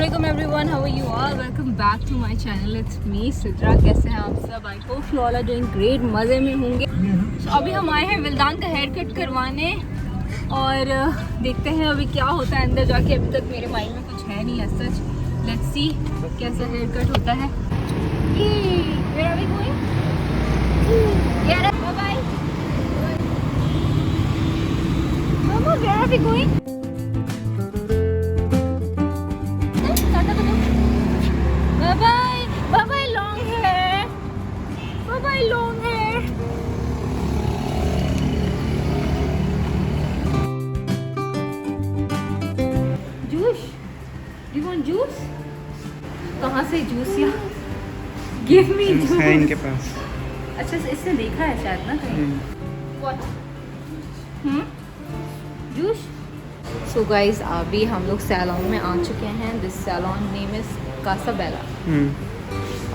Assalamualaikum everyone, how are you all? Welcome back to my channel. It's me Sidra. कैसे हैं आप सब? I hope you all are doing great. मज़े में होंगे. So, अभी हम आए हैं विल्दान का हेयर कट करवाने और देखते हैं अभी क्या होता है अंदर जाके. अभी तक मेरे माइंड में कुछ है नहीं ऐसा. Let's see कैसा हेयर कट होता है. Where are we going? Yeah, bye bye. Mama, where are we going? Bye bye. Bye bye long hair. Bye bye long hair. Juice? Do you want juice? कहाँ से juice या? Give me juice. है इनके पास. अच्छा इसने देखा है शायद ना कहीं. What? Juice? So guys अभी हम लोग सैलून में आ चुके हैं. This salon name is Kasa बेला.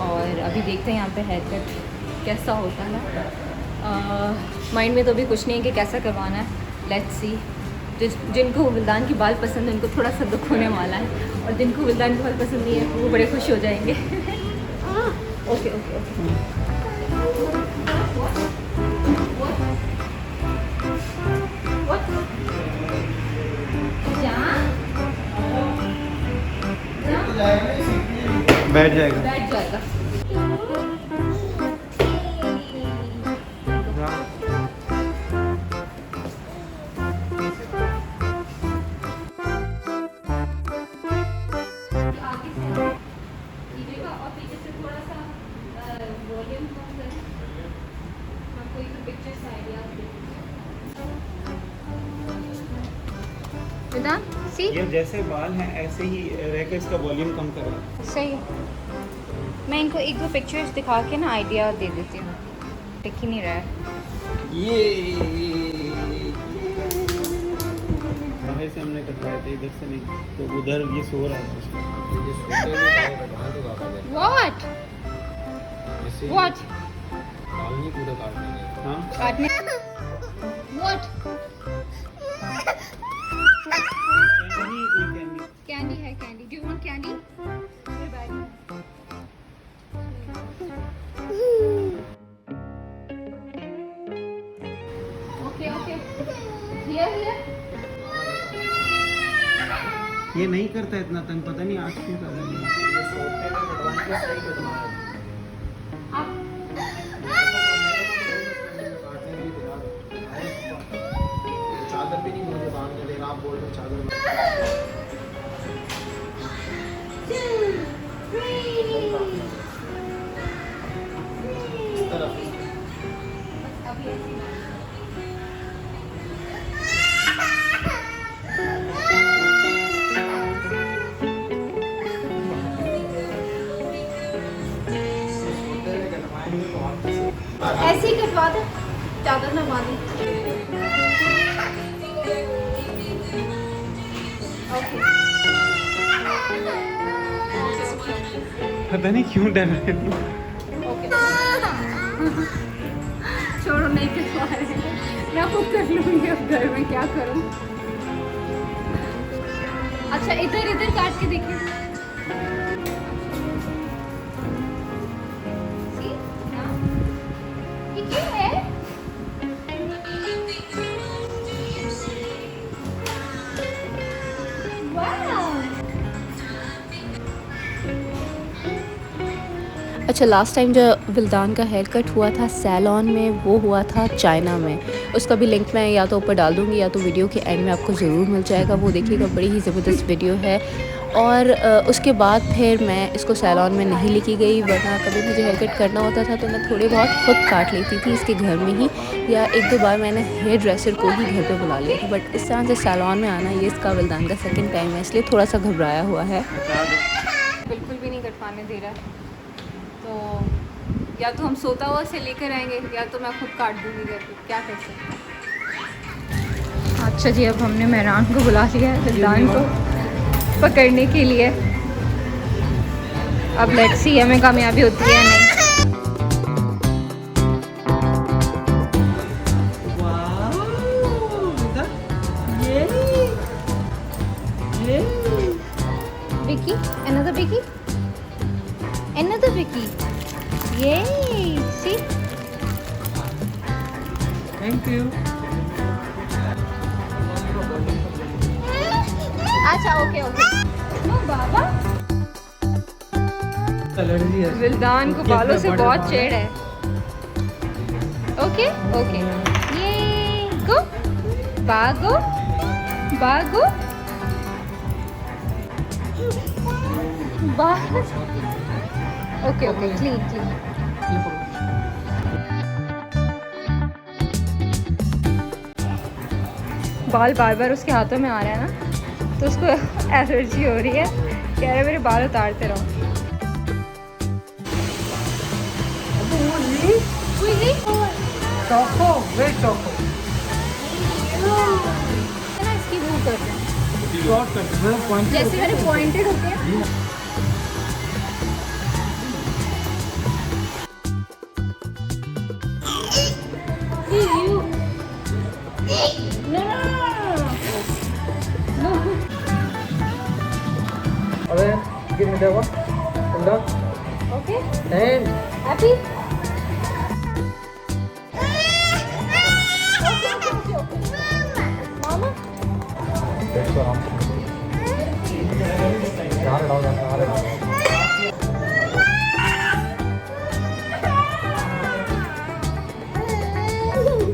और अभी देखते हैं यहाँ पे हेयर कट कैसा होता है. माइंड में तो अभी कुछ नहीं है कि कैसा करवाना है. Let's see. जिनको विल्दान की बाल पसंद है उनको थोड़ा सा दुख होने वाला है और जिनको विल्दान की बाल पसंद नहीं है वो बड़े खुश हो जाएंगे. Okay okay okay. बैठ जाएगा. बैठ जाएगा. ये जैसे बाल हैं ऐसे ही रहकर इसका वॉल्यूम कम करो. सही. मैं इनको एक दो पिक्चर्स दिखा के ना आइडिया दे देती हूँ. टिक ही नहीं रहा है. ये बाहर से हमने कटवाए थे इधर से नहीं तो उधर ये सो रहा है. What? What? हाँ काटने. What? कैंडी है. Candy. Do you want candy? Okay okay. Here here. ये नहीं करता इतना तंग. पता नहीं आज क्यों कर रहा है. आप चादर भी नहीं मुझे बांधने देना. आप बोल रहे चादर ऐसे ही कटवा दे. चादर ना बांधे. ओके. पता नहीं क्यों डर रहे हैं. ओके. छोड़ो नहीं कटवा रहे. मैं खुद कर लूँगी अब घर में. क्या करूँ. अच्छा इधर इधर काट के देखिए. ये क्यों है? अच्छा लास्ट टाइम जो विल्दान का हेयर कट हुआ था सैलून में वो हुआ था चाइना में. उसका भी लिंक मैं या तो ऊपर डाल दूँगी या तो वीडियो के एंड में आपको ज़रूर मिल जाएगा. वो देखिएगा बड़ी ही ज़बरदस्त वीडियो है. और उसके बाद फिर मैं इसको सैलून में नहीं लेके गई. वरना कभी मुझे हेयर कट करना होता था तो मैं थोड़े बहुत खुद काट लेती थी इसके घर में ही. या एक दो बार मैंने हेयर ड्रेसर को ही घर पे बुला लिया था. बट इस तरह से सैलून में आना ये इसका विल्दान का सेकंड टाइम है इसलिए थोड़ा सा घबराया हुआ है. बिल्कुल भी नहीं कटवाने दे रहा. तो या तो हम सोता हुआ से लेकर आएंगे या तो मैं खुद काट दूँगी घर पे. क्या कर सकते हैं. अच्छा जी अब हमने मेहरान को बुला लिया है विल्दान को पकड़ने के लिए. अब लेट्स सी हमें कामयाबी होती है या नहीं. Vicky and Another Vicky. Yay! See? Thank you. अच्छा ओके ओके। ओ बाबा एलर्जी है। विल्दान को बालों से बहुत चेड़ है। ओके ओके ये गो भागो भागो ओके ओके क्लीन क्लीन। बाल बार बार उसके हाथों में आ रहा है ना, तो उसको एलर्जी हो रही है। कह रहा है मेरे बाल उतारते रहो। चोको, वे चोको। इसकी वो कर रहे हैं शॉर्ट कट है, पॉइंट जैसे मेरे पॉइंटेड होते हैं। अबे give me that one. Okay and happy. Mama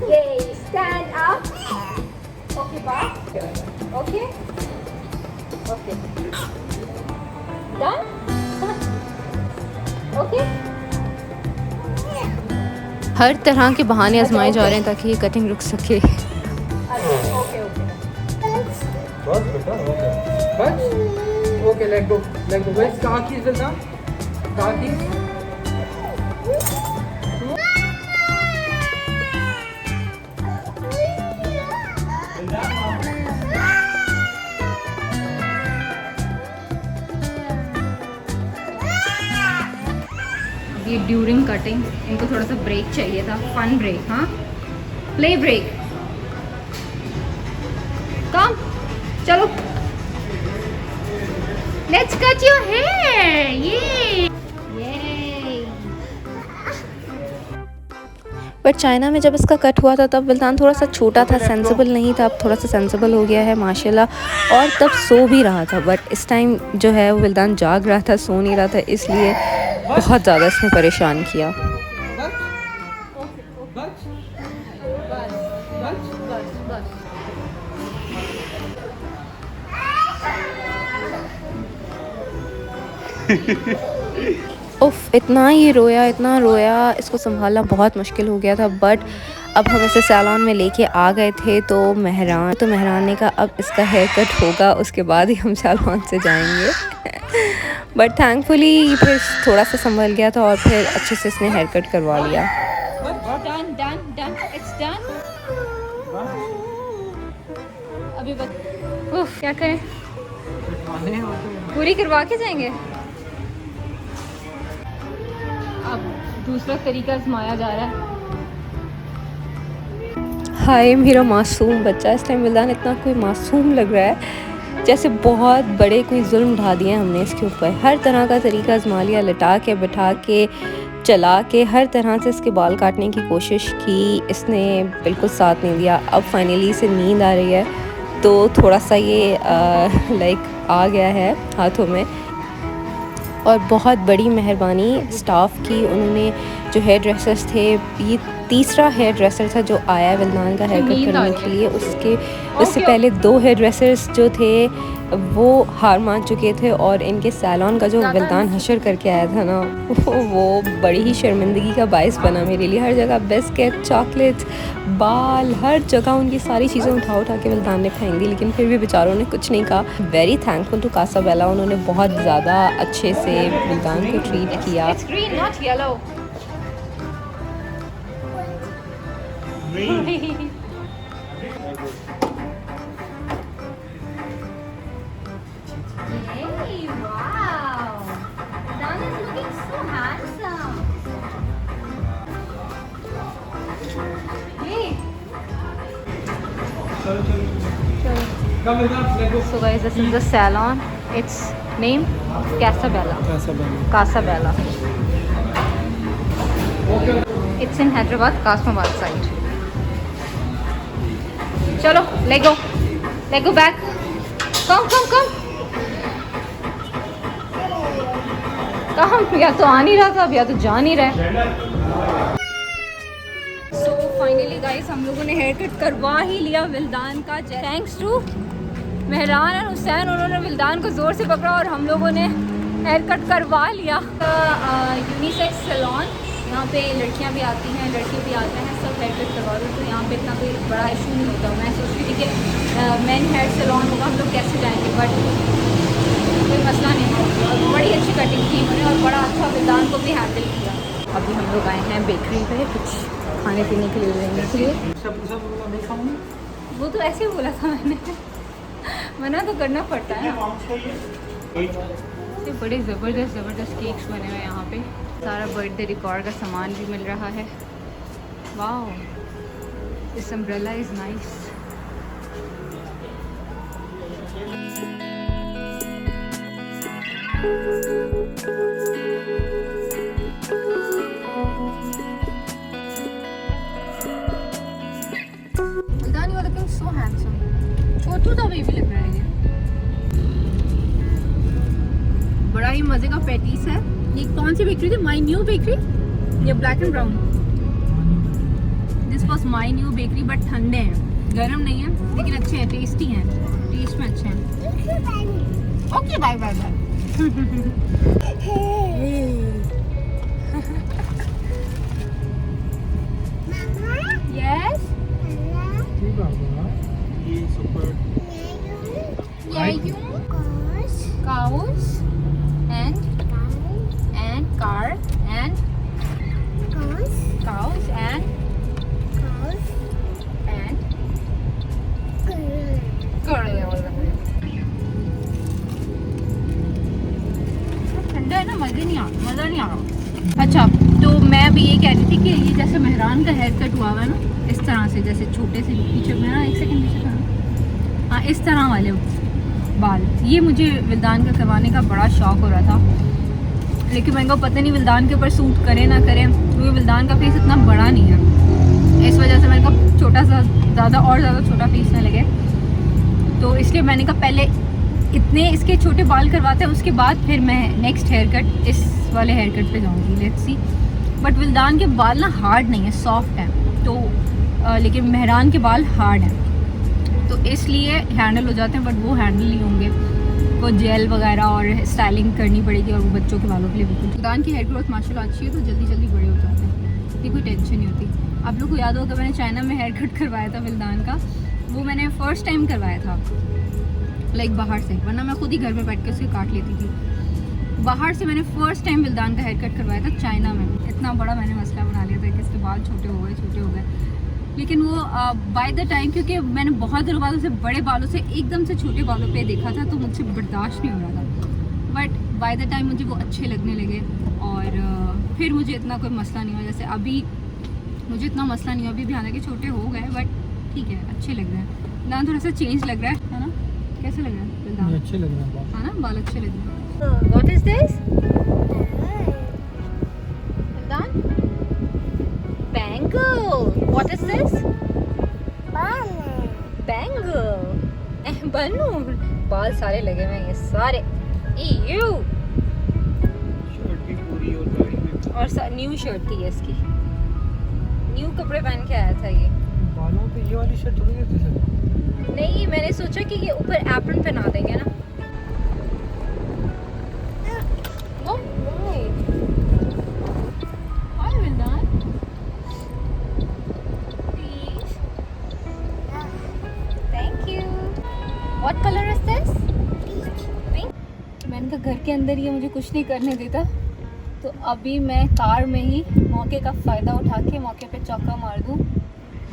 Okay, stand up. Okay, back. Okay. Okay. Done? Okay. हर तरह के बहाने आजमाए जा रहे हैं ताकि ये कटिंग रुक सके। Okay okay. बस बेटा बस okay let go where is car keys will car keys. ये ड्यूरिंग कटिंग इनको थोड़ा सा ब्रेक चाहिए था, फन ब्रेक। हाँ प्ले ब्रेक। कम चलो लेट्स कट योर हेयर। ये बट चाइना में जब इसका कट हुआ था तब विल्दान थोड़ा सा छोटा था, सेंसिबल नहीं था। अब थोड़ा सा सेंसिबल हो गया है माशाल्लाह, और तब सो भी रहा था। बट इस टाइम जो है वो विल्दान जाग रहा था, सो नहीं रहा था, इसलिए बहुत ज़्यादा इसने परेशान किया। उफ इतना रोया, इसको संभालना बहुत मुश्किल हो गया था। बट अब हम इसे सैलून में लेके आ गए थे, तो मेहरान ने कहा अब इसका हेयर कट होगा, उसके बाद ही हम सैलून से जाएंगे। बट थैंकफुली फिर थोड़ा सा संभल गया था और फिर अच्छे से इसने हेयर कट करवा लिया। अभी उफ क्या करें, पूरी करवा के जाएंगे। अब दूसरा तरीका आजमाया जा रहा है। हाय मेरा मासूम बच्चा। इस टाइम विल्दान इतना कोई मासूम लग रहा है जैसे बहुत बड़े कोई जुल्म ढा दिए हमने इसके ऊपर। हर तरह का तरीका आजमा लिया, लिटा के बिठा के चला के हर तरह से इसके बाल काटने की कोशिश की, इसने बिल्कुल साथ नहीं दिया। अब फाइनली इसे नींद आ रही है तो थोड़ा सा ये लाइक आ गया है हाथों में। और बहुत बड़ी मेहरबानी स्टाफ की, उन्होंने जो हेयर ड्रेसर्स थे, ये तीसरा हेयर ड्रेसर था जो आया विल्दान का हेयर कट करने के लिए। उससे पहले 2 हेयर ड्रेसर्स जो थे वो हार मान चुके थे, और इनके सैलून का जो विल्दान हशर करके आया था ना वो बड़ी ही शर्मिंदगी का बायस बना मेरे लिए। हर जगह बिस्किट, चॉकलेट्स, बाल, हर जगह उनकी सारी चीज़ें उठा के विल्दान ने फेंक दी, लेकिन फिर भी बेचारों ने कुछ नहीं कहा। वेरी थैंकफुल टू कासाबेला, उन्होंने बहुत ज़्यादा अच्छे से विल्दान को ट्रीट किया। Hey, wow! Dan is looking so handsome. Hey. So guys, this is the salon. It's name Casabella Casabella it's in Hyderabad Kasmabad side चलो लेट गो बैक कम या तो आ नहीं रहा था अब या तो जा नहीं रहा सो फाइनली गाइस हम लोगों ने हेयर कट करवा ही लिया विल्दान का थैंक्स टू मेहरान और हुसैन उन्होंने विल्दान को ज़ोर से पकड़ा और हम लोगों ने हेयर कट करवा लिया यूनिसेक्स सैलून यहाँ पे लड़कियाँ भी आती हैं लड़के भी आते हैं सब हेयर कट करवा दो तो यहाँ पे इतना कोई बड़ा इशू नहीं होता मैं सोच रही थी कि मेन हेयर सैलून होगा हम लोग कैसे जाएंगे बट कोई मसला नहीं होगा बड़ी अच्छी कटिंग की उन्होंने और बड़ा अच्छा विल्दान को भी हैंडल किया अभी हम लोग आए हैं बेकरी पे कुछ खाने पीने के लिए लेने के लिए वो तो ऐसे ही बोला था मैंने मना तो करना पड़ता है ये बड़े ज़बरदस्त केक्स बने हुए हैं यहाँ पे सारा बर्थडे रिकॉर्ड का सामान भी मिल रहा है wow this umbrella is nice Vildaan, you are looking so handsome. छोटू सा बेबी लग रहा है ये बड़ा ही मजे का पैटीस है ये कौन सी बेकरी थी माई न्यू बेकरी ये black and brown this was my new bakery but ठंडे हैं गर्म नहीं है लेकिन अच्छे हैं टेस्टी हैं टेस्ट में अच्छे हैं okay bye bye bye yes ये super cows and car and cows and ठंडा है ना मज़ा नहीं आ रहा अच्छा तो मैं अभी ये कह रही थी कि ये जैसे मेहरान का हेयर कट हुआ हुआ है ना इस तरह से जैसे छोटे से पीछे में ना एक सेकंड पीछे करना हाँ इस तरह वाले बाल ये मुझे विल्दान का करवाने का बड़ा शौक़ हो रहा था लेकिन मेरे को पता नहीं विल्दान के ऊपर सूट करें ना करें क्योंकि विल्दान का फेस इतना बड़ा नहीं है इस वजह से मेरे को छोटा सा ज़्यादा छोटा फेस ना लगे तो इसलिए मैंने कहा पहले इतने इसके छोटे बाल करवाते हैं उसके बाद फिर मैं नेक्स्ट हेयर कट इस वाले हेयर कट पे जाऊँगी लेट्स सी बट विल्दान के बाल ना हार्ड नहीं है सॉफ्ट है तो लेकिन मेहरान के बाल हार्ड हैं तो इसलिए हैंडल हो जाते हैं बट वो हैंडल नहीं होंगे वो जेल वगैरह और स्टाइलिंग करनी पड़ेगी और वो बच्चों के बालों के लिए बिल्कुल विल्दान की हेयर ग्रोथ माशाल्लाह अच्छी है तो जल्दी बड़े हो जाते हैं इतनी कोई टेंशन नहीं होती आप लोग को याद होगा मैंने चाइना में हेयर कट करवाया था विल्दान का वो मैंने फ़र्स्ट टाइम करवाया था लाइक बाहर से वरना मैं खुद ही घर में बैठ के उसके काट लेती थी बाहर से मैंने फ़र्स्ट टाइम विल्दान का हेयर कट करवाया था चाइना में इतना बड़ा मैंने मसला बना लिया था कि इसके बाल छोटे हो गए लेकिन वो बाय द टाइम क्योंकि मैंने बहुत दिनों बाद उसे बड़े बालों से एकदम से छोटे बालों पे देखा था तो मुझसे बर्दाश्त नहीं हो रहा था बट बाय द टाइम मुझे वो अच्छे लगने लगे और फिर मुझे इतना कोई मसला नहीं हुआ जैसे अभी मुझे इतना मसला नहीं हुआ अभी भी हालांकि छोटे हो गए बट ठीक है अच्छे लग रहे हैं दान थोड़ा सा चेंज लग रहा है ना कैसे लग रहा है अच्छे लग रहे हैं हाँ ना बाल अच्छे लग रहे हैं व्हाट इज दिस दान bangle what is this bangle बनू बाल सारे लगे हुए हैं ये सारे यू शर्ट भी पूरी और गाड़ी में और न्यू शर्ट थी इसकी न्यू कपड़े पहन के आया था ये बालों पे ये वाली शर्ट थोड़ी देती सर नहीं मैंने सोचा कि ये ऊपर एप्रन पहना देंगे ना What color is this? Pink. मैंने कहा घर के अंदर ये मुझे कुछ नहीं करने देता तो अभी मैं कार में ही मौके का फ़ायदा उठा के मौके पे चौका मार दूँ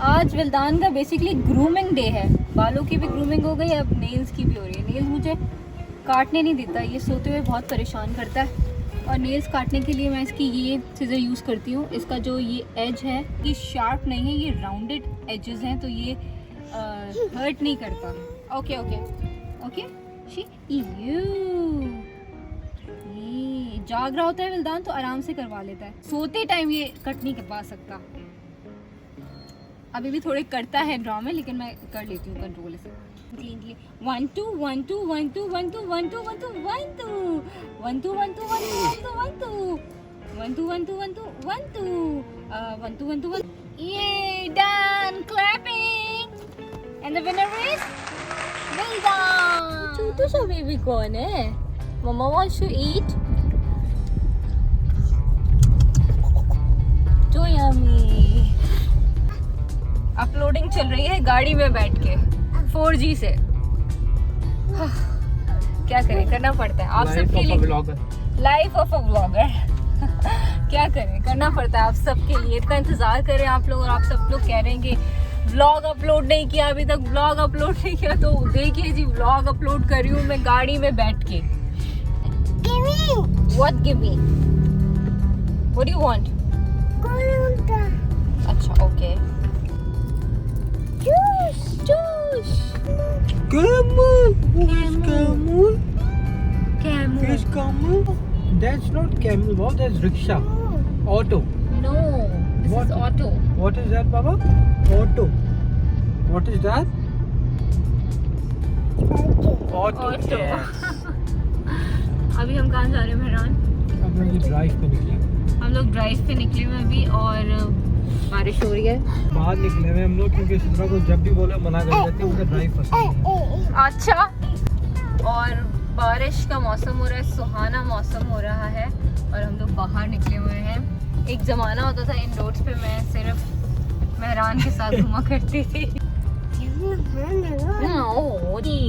आज विल्दान का बेसिकली ग्रूमिंग डे है बालों की भी ग्रूमिंग हो गई अब नेल्स की भी हो रही है नेल्स मुझे काटने नहीं देता ये सोते हुए बहुत परेशान करता है और नेल्स काटने के लिए मैं इसकी ये सीज़र यूज़ करती हूँ इसका जो ये एज है ये शार्प नहीं है ये राउंडेड एजेस हैं तो ये हर्ट नहीं करता ओके शी यू जाग रहा होता है विल्दान तो आराम से करवा लेता है, सोते टाइम ये कट नहीं करवा सकता। अभी भी थोड़े करता है ड्रामे, लेकिन मैं कर लेती हूँ कंट्रोल से। 1 2 1 2 1 2 1 2 1 2 1 2 1 2 1 2 1 2 1 2 1 2 1 2 1 2 1 2 1 2 1 2 1 2 1। ये done, clapping, and the winner is Wildan. छोटू सा बेबी कौन है? Mumma wants to eat. तो यम्मी। अपलोडिंग चल रही है गाड़ी में बैठ के 4G से। क्या करें, करना पड़ता है आप सबके लिए। Life of a blogger. क्या करें, करना पड़ता है आप सबके लिए। इतना इंतजार करें आप लोग, और आप सब लोग कह रहे हैं कि व्लॉग अपलोड नहीं किया अभी तक, व्लॉग अपलोड नहीं किया। तो देखिए जी, व्लॉग अपलोड कर रही हूँ मैं गाड़ी में बैठ के। What give me? What do you want? अच्छा, okay. Juice. Camel. Camel. Fish camel. That's not camel. Wow, that's rickshaw. Auto. No, this What? is auto. What is that, Baba? Auto. What is that? Auto. Yes. अभी हम कहाँ जा रहे हैं मेहरान? अब हम drive पे निकले। हम लोग ड्राइव पे निकले हुए अभी, और बारिश हो रही है। बाहर निकले हुए हम लोग, क्योंकि सिद्रा को जब भी बोले मना कर देते हैं, उसे ड्राइव पसंद है। अच्छा, और बारिश का मौसम हो रहा है, सुहाना मौसम हो रहा है, और हम लोग बाहर निकले हुए हैं। एक ज़माना होता था इन रोड्स पे मैं सिर्फ मेहरान के साथ घुमा करती थी।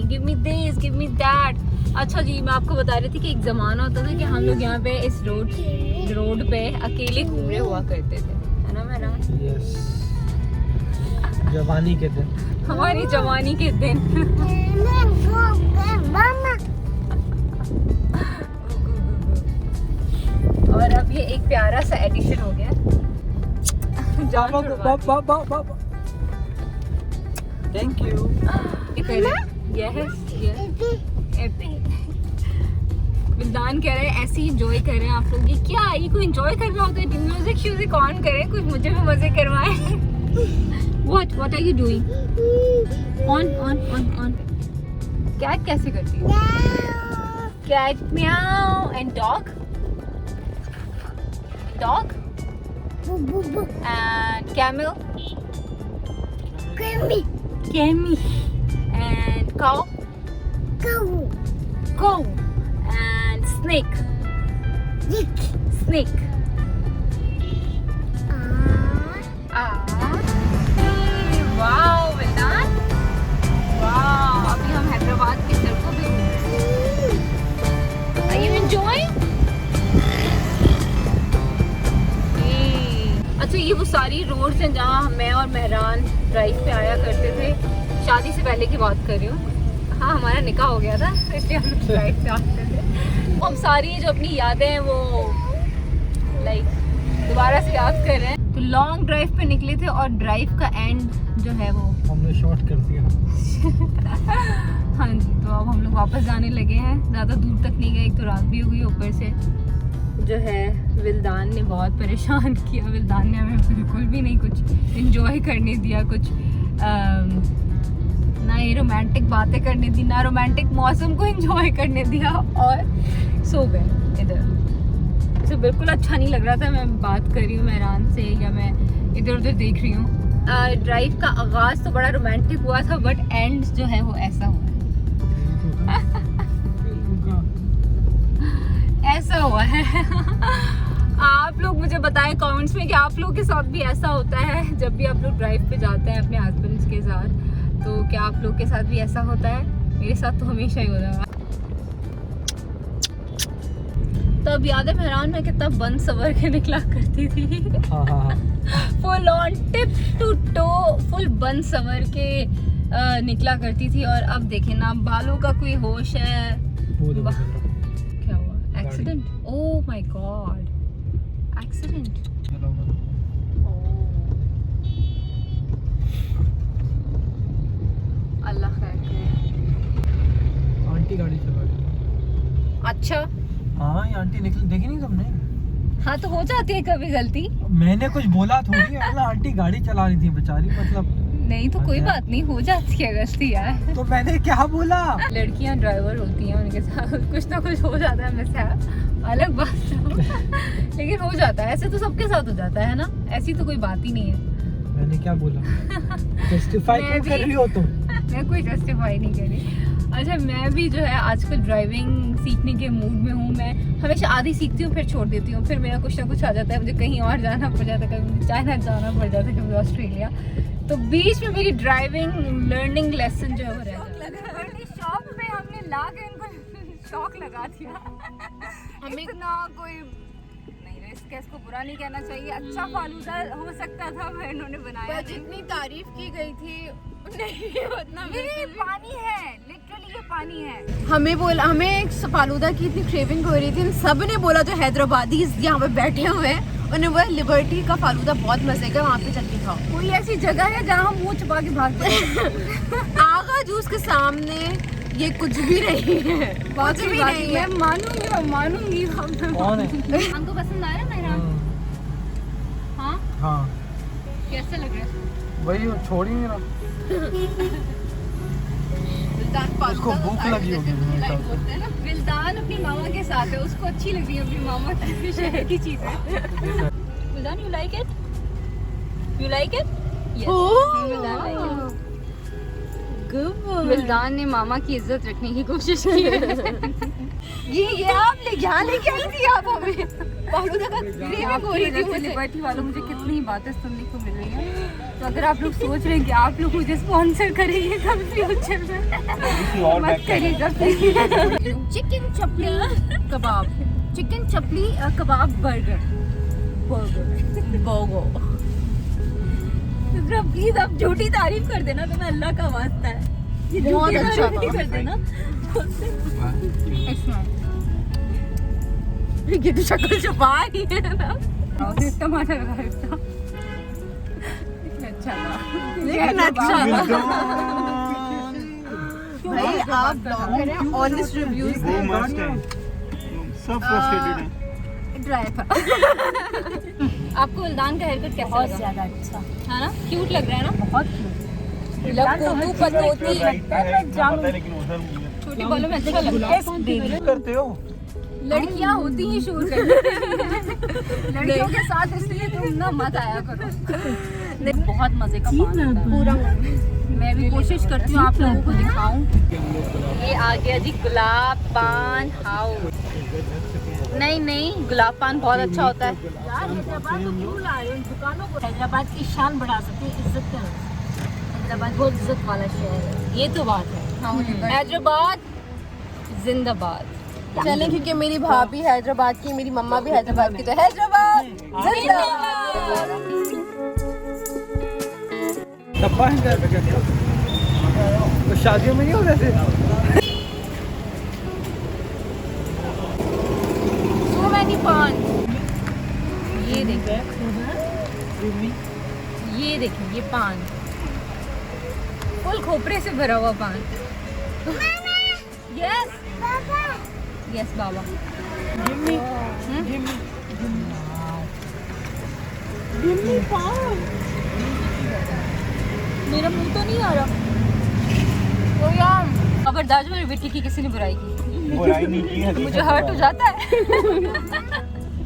Give me this, give me that. अच्छा जी, मैं आपको बता रही थी कि एक ज़माना होता था कि हम लोग यहाँ पे इस रोड पे अकेले घूम रहे हुआ करते थे, है ना मेहरान? यस, जवानी के दिन, हमारी जवानी के दिन। और अब ये एक प्यारा सा एडिशन हो गया। Thank you. विल्दान कह रहे हैं ऐसे ही एंजॉय कर रहे हैं आप लोग। ये क्या, ये कोई एंजॉय कर रहा होता है? म्यूजिक ऑन करें, कुछ मुझे भी मजे करवाएं। What are you doing? On. Cat कैसे करती है? कैट म्याऊ। And dog and camel, Cammy, and cow, and snake. Wow, well done. Wow, अभी हम हैदराबाद की सड़कों पे हैं। Are you enjoying? अच्छा, ये वो सारी रोड्स हैं जहाँ मैं और मेहरान ड्राइव पे आया करते थे। शादी से पहले की बात कर रही हूँ। हाँ, हमारा निकाह हो गया था, इसलिए हम लोग ड्राइव पे आते थे। हम सारी जो अपनी यादें हैं वो लाइक दोबारा से याद कर रहे हैं। तो लॉन्ग ड्राइव पे निकले थे, और ड्राइव का एंड जो है वो हमने शॉर्ट कर दिया। हाँ जी, तो अब हम लोग वापस जाने लगे हैं। ज़्यादा दूर तक नहीं गए, एक तो रात भी हो गई, ऊपर से जो है विल्दान ने बहुत परेशान किया। विल्दान ने हमें बिल्कुल भी नहीं कुछ एंजॉय करने दिया, कुछ ना ही रोमांटिक बातें करने दी, ना रोमांटिक मौसम को एंजॉय करने दिया, और सो गए इधर। तो बिल्कुल अच्छा नहीं लग रहा था। मैं बात कर रही हूँ मेहरान से, या मैं इधर उधर देख रही हूँ। ड्राइव का आगाज़ तो बड़ा रोमांटिक हुआ था, बट एंड जो है वो ऐसा हुआ है। ऐसा हुआ है। आप लोग मुझे बताएं कमेंट्स में कि आप लोग के साथ भी ऐसा होता है जब भी आप लोग ड्राइव पे जाते हैं अपने हस्बैंड्स के साथ। तो क्या आप लोग के साथ भी ऐसा होता है? मेरे साथ तो हमेशा ही होता है। तो अब याद है मेहरान में कितना बन सवर के निकला करती थी। Full on tip to toe, full बन सवर के निकला करती थी। और अब देखें ना, बालों का कोई होश है। क्या हुआ? Accident? Oh my God, accident. Allah खैर करे। आंटी गाड़ी चला रही है। अच्छा, हाँ, आंटी निकली, देखी नहीं तुमने? हाँ तो हो जाती है कभी गलती। मैंने कुछ बोला थोड़ी है, मतलब आंटी गाड़ी चला रही थी बेचारी, मतलब नहीं तो कोई बात नहीं, हो जाती है गलती यार। तो मैंने क्या बोला? लड़कियां ड्राइवर होती हैं, उनके साथ कुछ ना कुछ हो जाता है मिसहैप, अलग बात है लेकिन हो जाता है, ऐसे तो सबके साथ हो जाता है ना, ऐसी तो कोई बात ही नहीं है। मैंने क्या बोला? जस्टिफाई क्यों कर रही हो तुम? मैं कोई जस्टिफाई नहीं कर रही। अच्छा मैं भी जो है आजकल ड्राइविंग सीखने के मूड में हूँ। मैं हमेशा आधी सीखती हूँ फिर छोड़ देती हूँ, फिर मेरा कुछ ना कुछ आ जाता है, मुझे कहीं और जाना पड़ जाता है, कभी मुझे चाइना जाना पड़ जाता है, कभी ऑस्ट्रेलिया, तो बीच में मेरी ड्राइविंग लर्निंग लेसन जो है वो रह जाता है। शॉप में हमने ला के इनको शौक लगा दिया। हमें इतना कोई नहीं, रिस्क है, इसको बुरा नहीं कहना चाहिए, अच्छा फालूदा हो सकता था पर इन्होंने बनाया। जितनी तारीफ की गई थी नहीं उतना ये पानी है, लिटरली ये पानी है। हमें एक फालूदा की इतनी क्रेविंग हो रही थी, हम सब ने बोला जो हैदराबादी यहाँ पे बैठे हुए हैं, उन्हें बोला लिबर्टी का फालूदा बहुत मजे का, वहाँ पे चल के खाओ। कोई ऐसी जगह है जहाँ हम मुंह छुपा के भागते हैं? आगा जूस के सामने ये कुछ भी नहीं है, कुछ भी नहीं है। मैं मानूंगी कौन है? हमको पसंद आ रहा है मेरा? हाँ हाँ कैसा लग रहा है? वही छोड़ ही नहीं रहा, उसको भूख लगी होगी। विल्दान अपनी मामा के साथ है, उसको अच्छी लग रही है अपनी मामा की शहर की चीजें। Wildan you like it? You like it? Wildan ने मामा की इज्जत रखने की कोशिश की है। ये आप यहाँ लेके आई थी आप हमें फालूदा का क्रेविंग हो रही थी मुझे। लिबर्टी वालों मुझे कितनी बातें सुनने को मिल रही है, तो अगर आप लोग सोच रहे हैं कि आप लोग मुझे स्पॉन्सर करेंगे कभी फ्यूचर में, मत करिएगा please. Chicken chapli kabab, chicken chapli kabab burger BOGO. Please आप झूठी तारीफ कर देना, तुम्हें अल्लाह का वास्ता है, ये बहुत झूठी अच्छा तारीफ नहीं कर देना। ये तो शक्ल छुपा ही है ना। टमाटर का रिश्ता अच्छा था, लेकिन अच्छा भाई आप ब्लॉगर हैं, ऑनेस्ट रिव्यूज वो मस्त है, सब फ्रस्ट्रेटेड है। ड्राई था। आपको विल्दान का हेयर कट कैसा लगा? ज्यादा अच्छा है ना, क्यूट लग रहा है ना, बहुत लेकिन उधर छोटी बालों में अच्छा लगता है। करते हो लड़कियां होती ही शूट करती लड़कियों के साथ, इसलिए तुम ना मत आया करो। बहुत मजे का पान होता है पूरा। मैं भी कोशिश करती हूँ आप लोगों को दिखाऊं। ये आ गया जी गुलाब पान हाउस। नहीं गुलाब पान बहुत अच्छा होता है। यार हैदराबाद को क्यों ला रहे हैं दुकानों को? हैदराबाद की शान बढ़ा सकते हैं, इज्जत कर। हैदराबाद बहुत इज्जत वाला शहर है, ये तो बात है। हैदराबाद जिंदाबाद। चले क्योंकि मेरी भाभी हैदराबाद की, मेरी मम्मा भी हैदराबाद की, तो हैदराबाद जिंदाबाद। डब्बा है तो शादियों में नहीं हो रहे थे। So many पान। ये देखिए, ये देखिए, ये पान फुल खोपरे से भरा हुआ पान। यस यस बाबा। मेरा मुंह तो नहीं आ रहा। तो यार खबरदार जो मेरी बेटी की किसी ने बुराई की, बुराई नहीं की है, मुझे हर्ट हो जाता है।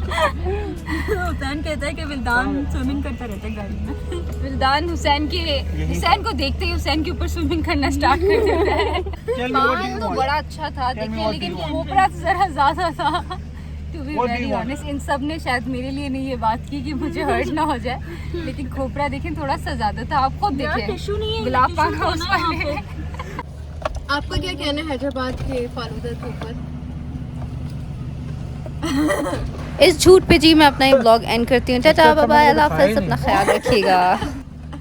हुसैन कहता है कि विल्दान स्विमिंग करता रहता है गाड़ी में। विल्दान हुसैन को देखते ही हुसैन के ऊपर स्विमिंग करना स्टार्ट कर देता है। पान तो बड़ा अच्छा था देखिए, लेकिन खोपरा जरा ज्यादा था। टू बी वेरी ऑनेस्ट, इन सब ने शायद मेरे लिए नहीं ये बात की कि मुझे हर्ट ना हो जाए, लेकिन खोपरा देखें थोड़ा सा ज्यादा था। आप खुद देखें गुलाब पान हाउस वाले। आपका क्या कहना है हैदराबाद के फालूदा के ऊपर? इस झूठ पे जी मैं अपना ये ब्लॉग एंड करती हूँ। टाटा बाय बाय, अल्लाह हाफ़िज़, अपना ख्याल रखिएगा।